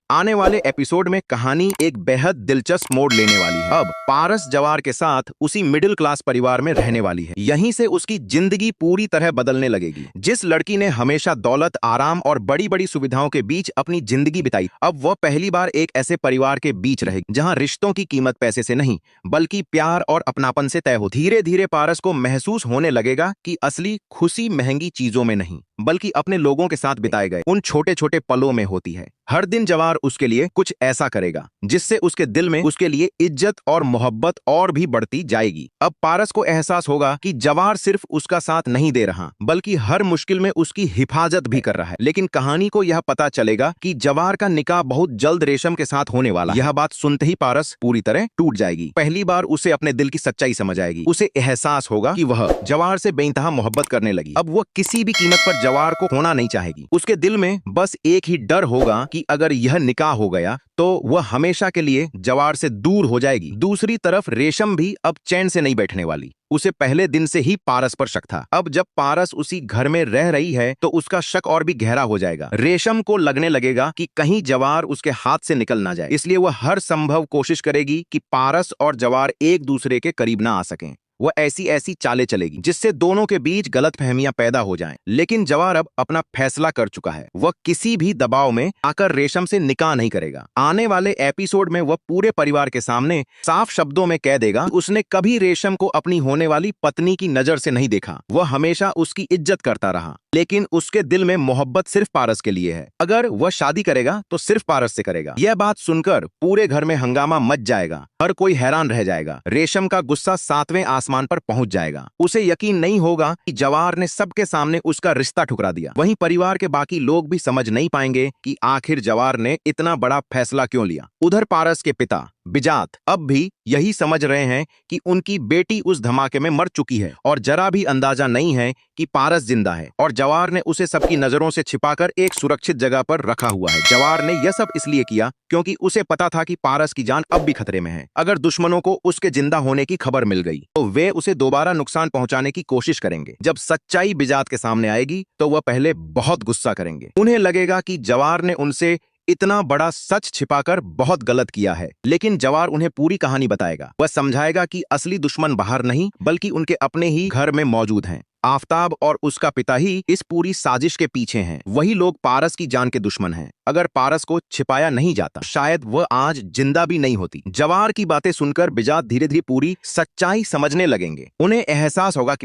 आने वाले एपिसोड में कहानी एक बेहद दिलचस्प मोड़ लेने वाली है। अब पारस जवार के साथ उसी मिडिल क्लास परिवार में रहने वाली है। यहीं से उसकी जिंदगी पूरी तरह बदलने लगेगी। जिस लड़की ने हमेशा दौलत, आराम और बड़ी बड़ी सुविधाओं के बीच अपनी जिंदगी बिताई, अब वह पहली बार एक ऐसे परिवार के बीच रहेगी जहां रिश्तों की कीमत पैसे से नहीं बल्कि प्यार और अपनापन से तय हो। धीरे धीरे पारस को महसूस होने लगेगा कि असली खुशी महंगी चीजों में नहीं बल्कि अपने लोगों के साथ बिताए गए उन छोटे छोटे पलों में होती है। हर दिन जवार उसके लिए कुछ ऐसा करेगा जिससे उसके दिल में उसके लिए इज्जत और मोहब्बत और भी बढ़ती जाएगी। अब पारस को एहसास होगा कि जवार सिर्फ उसका साथ नहीं दे रहा बल्कि हर मुश्किल में उसकी हिफाजत भी कर रहा है। लेकिन कहानी को यह पता चलेगा कि जवार का निकाह बहुत जल्द रेशम के साथ होने वाला। यह बात सुनते ही पारस पूरी तरह टूट जाएगी। पहली बार उसे अपने दिल की सच्चाई समझ आएगी। उसे एहसास होगा कि वह जवार से बेइंतहा मोहब्बत करने लगी। अब वह किसी भी कीमत पर जवार को खोना नहीं चाहेगी। उसके दिल में बस एक ही डर होगा कि अगर यह निकाह हो गया तो वह हमेशा के लिए जवार से दूर हो जाएगी। दूसरी तरफ रेशम भी अब चैन से नहीं बैठने वाली। उसे पहले दिन से ही पारस पर शक था। अब जब पारस उसी घर में रह रही है तो उसका शक और भी गहरा हो जाएगा। रेशम को लगने लगेगा कि कहीं जवार उसके हाथ से निकल ना जाए, इसलिए वह हर संभव कोशिश करेगी कि पारस और जवार एक दूसरे के करीब ना आ सकें। वह ऐसी चालें चलेगी जिससे दोनों के बीच गलतफहमियां पैदा हो जाएं। लेकिन जवार अब अपना फैसला कर चुका है। वह किसी भी दबाव में आकर रेशम से निकाह नहीं करेगा। आने वाले एपिसोड में वह पूरे परिवार के सामने साफ शब्दों में कह देगा कि उसने कभी रेशम को अपनी होने वाली पत्नी की नजर से नहीं देखा। वह हमेशा उसकी इज्जत करता रहा, लेकिन उसके दिल में मोहब्बत सिर्फ पारस के लिए है। अगर वह शादी करेगा तो सिर्फ पारस से करेगा। यह बात सुनकर पूरे घर में हंगामा मच जाएगा। हर कोई हैरान रह जाएगा। रेशम का गुस्सा 7वें आसमान पर पहुंच जाएगा। उसे यकीन नहीं होगा कि जवार ने सबके सामने उसका रिश्ता ठुकरा दिया। वहीं परिवार के बाकी लोग भी समझ नहीं पाएंगे कि आखिर जवार ने इतना बड़ा फैसला क्यों लिया। उधर पारस के पिता बिजात अब भी यही समझ रहे हैं कि उनकी बेटी उस धमाके में मर चुकी है और जरा भी अंदाजा नहीं है कि पारस जिंदा है और जवार ने उसे सबकी नजरों से छिपाकर एक सुरक्षित जगह पर रखा हुआ है। जवार ने यह सब इसलिए किया क्योंकि उसे पता था कि पारस की जान अब भी खतरे में है। अगर दुश्मनों को उसके जिंदा होने की खबर मिल गई तो वे उसे दोबारा नुकसान पहुंचाने की कोशिश करेंगे। जब सच्चाई बिजात के सामने आएगी तो वह पहले बहुत गुस्सा करेंगे। उन्हें लगेगा कि जवार ने उनसे इतना बड़ा सच छिपाकर बहुत गलत किया है। लेकिन जवार उन्हें पूरी कहानी बताएगा। वह समझाएगा कि असली दुश्मन बाहर नहीं बल्कि उनके अपने ही घर में मौजूद हैं। आफताब और उसका पिता ही इस पूरी साजिश के पीछे हैं। वही लोग पारस की जान के दुश्मन हैं। अगर पारस को छिपाया नहीं जाता शायद वह आज जिंदा भी नहीं होती। जवार की बातें सुनकर बिजात धीरे धीरे पूरी सच्चाई समझने लगेंगे। उन्हें एहसास होगा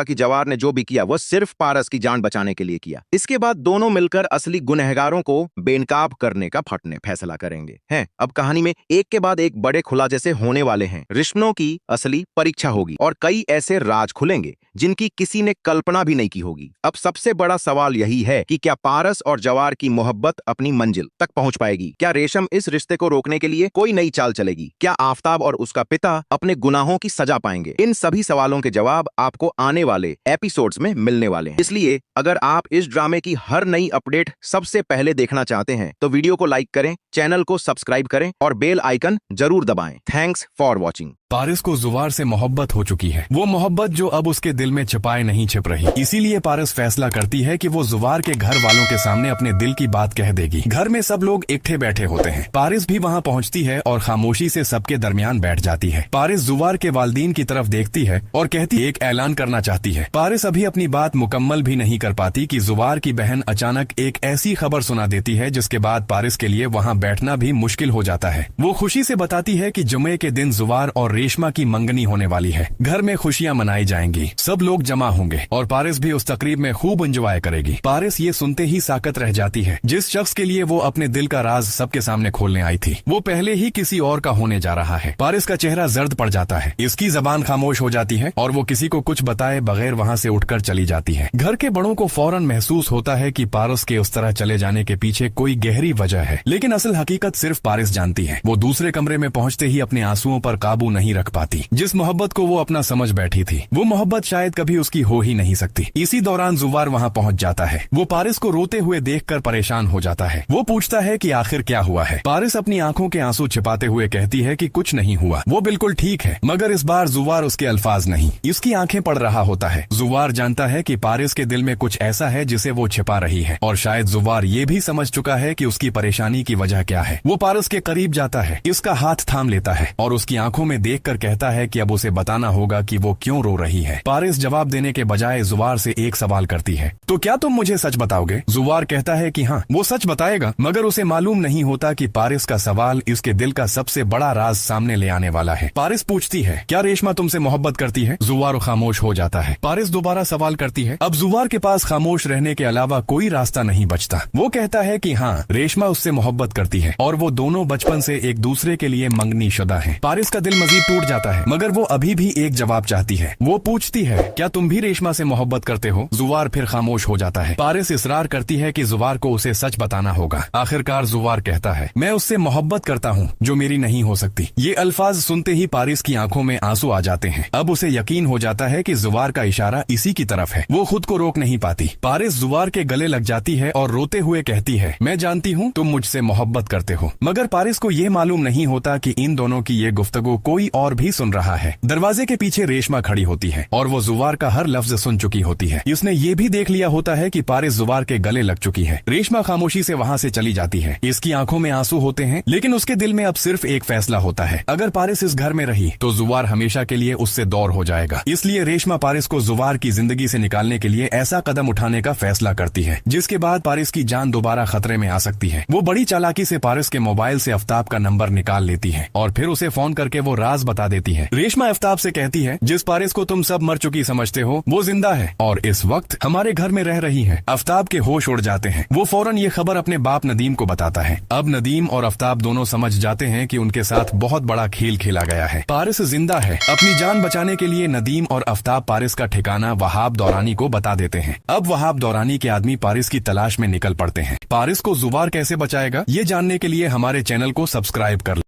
कि जवार ने जो भी किया वह सिर्फ पारस की जान बचाने के लिए किया। इसके बाद दोनों मिलकर असली गुनहगारों को बेनकाब करने का फैसला करेंगे। अब कहानी में एक के बाद एक बड़े खुलासे से होने वाले हैं। रिश्तों की असली परीक्षा होगी और कई ऐसे राज खुलेंगे जिनकी किसी ने कल्पना भी नहीं की होगी। अब सबसे बड़ा सवाल यही है कि क्या पारस और जवार की मोहब्बत अपनी मंजिल तक पहुंच पाएगी? क्या रेशम इस रिश्ते को रोकने के लिए कोई नई चाल चलेगी? क्या आफताब और उसका पिता अपने गुनाहों की सजा पाएंगे? इन सभी सवालों के जवाब आपको आने वाले एपिसोड्स में मिलने वाले हैं। इसलिए अगर आप इस ड्रामे की हर नई अपडेट सबसे पहले देखना चाहते हैं तो वीडियो को लाइक करें, चैनल को सब्सक्राइब करें और बेल आइकन जरूर दबाएं। Thanks for watching. पारस को जुवार से मोहब्बत हो चुकी है। वो मोहब्बत जो अब उसके दिल में छिपाए नहीं छिप रही। इसीलिए पारस फैसला करती है कि वो जुवार के घर वालों के सामने अपने दिल की बात कह देगी। घर में सब लोग इकट्ठे बैठे होते हैं। पारस भी वहाँ पहुँचती है और खामोशी से सबके दरमियान बैठ जाती है। पारस जुवार के वालिदीन की तरफ देखती है और कहती एक ऐलान करना चाहती है। पारस अभी अपनी बात मुकम्मल भी नहीं कर पाती कि जुवार की बहन अचानक एक ऐसी खबर सुना देती है जिसके बाद पारस के लिए वहाँ बैठना भी मुश्किल हो जाता है। वो खुशी से बताती है कि जुमे के दिन जुवार और रेशमा की मंगनी होने वाली है। घर में खुशियां मनाई जाएंगी, सब लोग जमा होंगे और पारस भी उस तकरीब में खूब एंजॉय करेगी। पारस ये सुनते ही साकत रह जाती है। जिस शख्स के लिए वो अपने दिल का राज सबके सामने खोलने आई थी वो पहले ही किसी और का होने जा रहा है। पारस का चेहरा जर्द पड़ जाता है। इसकी जबान खामोश हो जाती है और वो किसी को कुछ बताए बगैर वहाँ से उठकर चली जाती है। घर के बड़ों को फौरन महसूस होता है कि पारस के उस तरह चले जाने के पीछे कोई गहरी वजह है, लेकिन असल हकीकत सिर्फ पारस जानती है। वो दूसरे कमरे में पहुँचते ही अपने आंसुओं पर काबू नहीं नहीं रख पाती। जिस मोहब्बत को वो अपना समझ बैठी थी वो मोहब्बत शायद कभी उसकी हो ही नहीं सकती। इसी दौरान जुवार वहाँ पहुँच जाता है। वो पारिस को रोते हुए देखकर परेशान हो जाता है। वो पूछता है कि आखिर क्या हुआ है। पारिस अपनी आंखों के आंसू छिपाते हुए कहती है कि कुछ नहीं हुआ, वो बिल्कुल ठीक है। मगर इस बार जुवार उसके अल्फाज नहीं, इसकी आंखें पढ़ रहा होता है। जुवार जानता है कि पारिस के दिल में कुछ ऐसा है जिसे वो छिपा रही है, और शायद जुवार ये भी समझ चुका है कि उसकी परेशानी की वजह क्या है। वो पारिस के करीब जाता है, इसका हाथ थाम लेता है और उसकी आंखों में देखकर कहता है कि अब उसे बताना होगा कि वो क्यों रो रही है। पारिस जवाब देने के बजाय जुवार से एक सवाल करती है, तो क्या तुम मुझे सच बताओगे? जुवार कहता है कि हाँ, वो सच बताएगा, मगर उसे मालूम नहीं होता कि पारिस का सवाल इसके दिल का सबसे बड़ा राज सामने ले आने वाला है। पारिस पूछती है, क्या रेशमा तुमसे मोहब्बत करती है? जुवार खामोश हो जाता है। पारिस दोबारा सवाल करती है। अब जुवार के पास खामोश रहने के अलावा कोई रास्ता नहीं बचता। वो कहता है कि हाँ, रेशमा उससे मोहब्बत करती है और वो दोनों बचपन से एक दूसरे के लिए मंगनी शुदा हैं। पारिस का दिल मजीद टूट जाता है, मगर वो अभी भी एक जवाब चाहती है। वो पूछती है, क्या तुम भी रेशमा से मोहब्बत करते हो? जुवार फिर खामोश हो जाता है। पारिस इसरार करती है कि जुवार को उसे सच बताना होगा। आखिरकार जुवार कहता है, मैं उससे मोहब्बत करता हूँ जो मेरी नहीं हो सकती। ये अल्फाज सुनते ही पारिस की आंखों में आंसू आ जाते हैं। अब उसे यकीन हो जाता है कि जुवार का इशारा इसी की तरफ है। वो खुद को रोक नहीं पाती। पारिस जुवार के गले लग जाती है और रोते हुए कहती है, मैं जानती हूँ तुम मुझसे मोहब्बत करते हो। मगर पारिस को ये मालूम नहीं होता कि इन दोनों की ये गुफ्तगू कोई और भी सुन रहा है। दरवाजे के पीछे रेशमा खड़ी होती है और वो जुवार का हर लफ्ज सुन चुकी होती है। उसने ये भी देख लिया होता है कि पारिस जुवार के गले लग चुकी है। रेशमा खामोशी से वहाँ से चली जाती है। इसकी आंखों में आंसू होते हैं, लेकिन उसके दिल में अब सिर्फ एक फैसला होता है, अगर पारिस इस घर में रही तो जुवार हमेशा के लिए उससे दूर हो जाएगा। इसलिए रेशमा पारिस को जुवार की जिंदगी से निकालने के लिए ऐसा कदम उठाने का फैसला करती है जिसके बाद पारिस की जान दोबारा खतरे में आ सकती है। वो बड़ी चालाकी से पारिस के मोबाइल से आफ्ताब का नंबर निकाल लेती है और फिर उसे फोन करके वो राज बता देती है। रेशमा आफ्ताब से कहती है, जिस पारिस को तुम सब मर चुकी समझते हो वो जिंदा है और इस वक्त हमारे घर में रह रही है। आफ्ताब के होश उड़ जाते हैं। वो फौरन ये खबर अपने बाप नदीम को बताता है। अब नदीम और आफ्ताब दोनों समझ जाते हैं कि उनके साथ बहुत बड़ा खेल खेला गया है। पारिस जिंदा है। अपनी जान बचाने के लिए नदीम और आफ्ताब पारिस का ठिकाना वहाब दौरानी को बता देते हैं। अब वहाब दौरानी के आदमी पारिस की तलाश में निकल पड़ते हैं। पारिस को जुवार कैसे बचाएगा, ये जानने के लिए हमारे चैनल को सब्सक्राइब कर।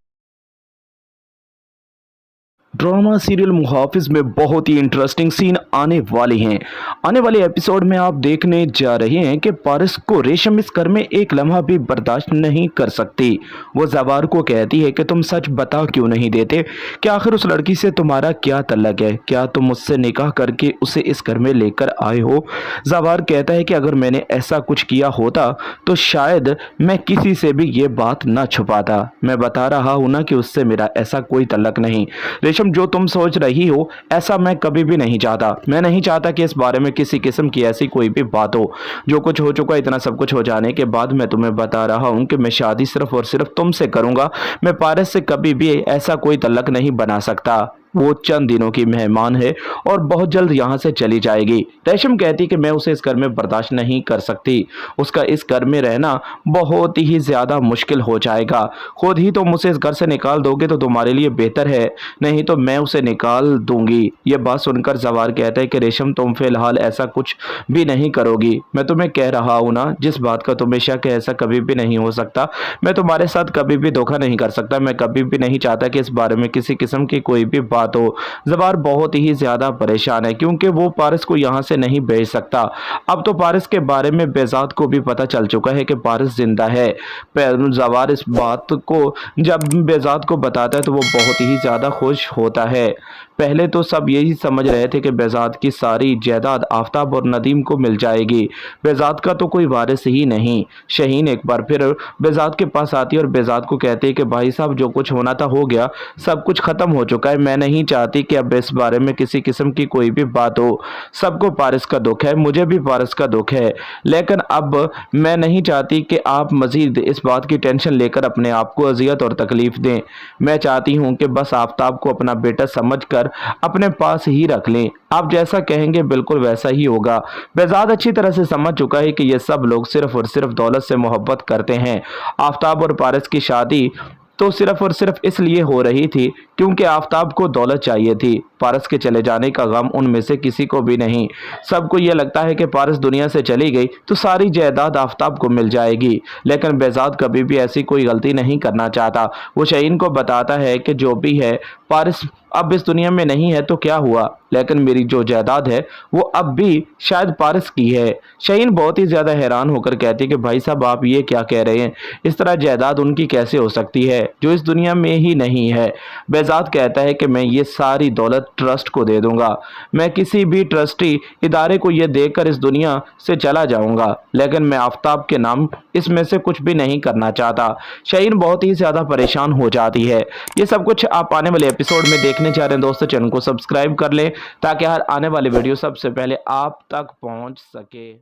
ड्रामा सीरियल मुहाफिज में बहुत ही इंटरेस्टिंग सीन आने वाले हैं। आने वाले एपिसोड में आप देखने जा रहे हैं कि पारिस को रेशम इस घर में एक लम्हा भी बर्दाश्त नहीं कर सकती। वो जवार को कहती है कि तुम सच बता क्यों नहीं देते कि आखिर उस लड़की से तुम्हारा क्या तल्लक है, क्या तुम मुझसे निकाह करके उसे इस घर में लेकर आए हो? जवार कहता है कि अगर मैंने ऐसा कुछ किया होता तो शायद मैं किसी से भी ये बात ना छुपाता। मैं बता रहा हूं ना कि उससे मेरा ऐसा कोई तल्लक नहीं। रेशम, जो तुम सोच रही हो ऐसा मैं कभी भी नहीं चाहता। मैं नहीं चाहता कि इस बारे में किसी किस्म की ऐसी कोई भी बात हो। जो कुछ हो चुका, इतना सब कुछ हो जाने के बाद मैं तुम्हें बता रहा हूं कि मैं शादी सिर्फ और सिर्फ तुमसे करूंगा। मैं पारिस से कभी भी ऐसा कोई तल्लक नहीं बना सकता। वो चंद दिनों की मेहमान है और बहुत जल्द यहाँ से चली जाएगी। रेशम कहती कि मैं उसे इस घर में बर्दाश्त नहीं कर सकती। उसका इस घर में रहना बहुत ही ज़्यादा मुश्किल हो जाएगा। खुद ही तुम उसे इस घर से निकाल दोगे तो तुम्हारे लिए बेहतर है, नहीं तो मैं उसे निकाल दूंगी। ये बात सुनकर जवार कहता है कि रेशम, तुम फिलहाल ऐसा कुछ भी नहीं करोगी। मैं तुम्हें कह रहा हूँ ना, जिस बात का तुम्हें शक है ऐसा कभी भी नहीं हो सकता। मैं तुम्हारे साथ कभी भी धोखा नहीं कर सकता। मैं कभी भी नहीं चाहता कि इस बारे में किसी किस्म की कोई भी बात हो। जवार बहुत ही ज्यादा परेशान है क्योंकि वो पारिस को यहाँ से नहीं भेज सकता। अब तो पारिस के बारे में बेजात को भी पता चल चुका है कि पारिस जिंदा है। जवार इस बात को जब बेजात को बताता है तो वो बहुत ही ज्यादा खुश होता है। पहले तो सब यही समझ रहे थे कि बेजात की सारी जायदाद आफ्ताब और नदीम को मिल जाएगी। बेजात का तो कोई वारिस ही नहीं। शहीन एक बार फिर बेजात के पास आती है और बेजात को कहती है कि भाई साहब, जो कुछ होना था हो गया, सब कुछ खत्म हो चुका है। मैं नहीं चाहती कि अब इस बारे में किसी किस्म की कोई भी बात हो। सबको पारिस का दुख है, मुझे भी पारिस का दुख है, लेकिन अब मैं नहीं चाहती कि आप मजीद इस बात की टेंशन लेकर अपने आप को अजियत और तकलीफ दें। मैं चाहती हूं कि बस आफ्ताब को अपना बेटा समझकर अपने पास ही रख लें। आप जैसा कहेंगे बिल्कुल वैसा ही होगा। बेजाद अच्छी तरह से समझ चुका है कि ये सब लोग सिर्फ और सिर्फ दौलत से मोहब्बत करते हैं। आफ्ताब और पारिस की शादी तो सिर्फ और सिर्फ इसलिए हो रही थी क्योंकि आफ्ताब को दौलत चाहिए थी। पारस के चले जाने का गम उनमें से किसी को भी नहीं। सबको यह लगता है कि पारस दुनिया से चली गई तो सारी जायदाद आफ्ताब को मिल जाएगी, लेकिन बेजाद कभी भी ऐसी कोई गलती नहीं करना चाहता। वो शहीन को बताता है कि जो भी है पारस अब इस दुनिया में नहीं है तो क्या हुआ, लेकिन मेरी जो जायदाद है वो अब भी शायद पारस की है। शाहीन बहुत ही ज्यादा हैरान होकर कहती है कि भाई साहब आप ये क्या कह रहे हैं, इस तरह जायदाद उनकी कैसे हो सकती है जो इस दुनिया में ही नहीं है। बेजाद कहता है कि मैं ये सारी दौलत ट्रस्ट को दे दूंगा, मैं किसी भी ट्रस्टी इदारे को ये देकर इस दुनिया से चला जाऊंगा, लेकिन मैं आफ्ताब के नाम इसमें से कुछ भी नहीं करना चाहता। शाहीन बहुत ही ज्यादा परेशान हो जाती है। ये सब कुछ आप आने वाले एपिसोड में देखने जा रहे हैं दोस्तों। चैनल को सब्सक्राइब कर लें ताकि हर आने वाली वीडियो सबसे पहले आप तक पहुंच सके।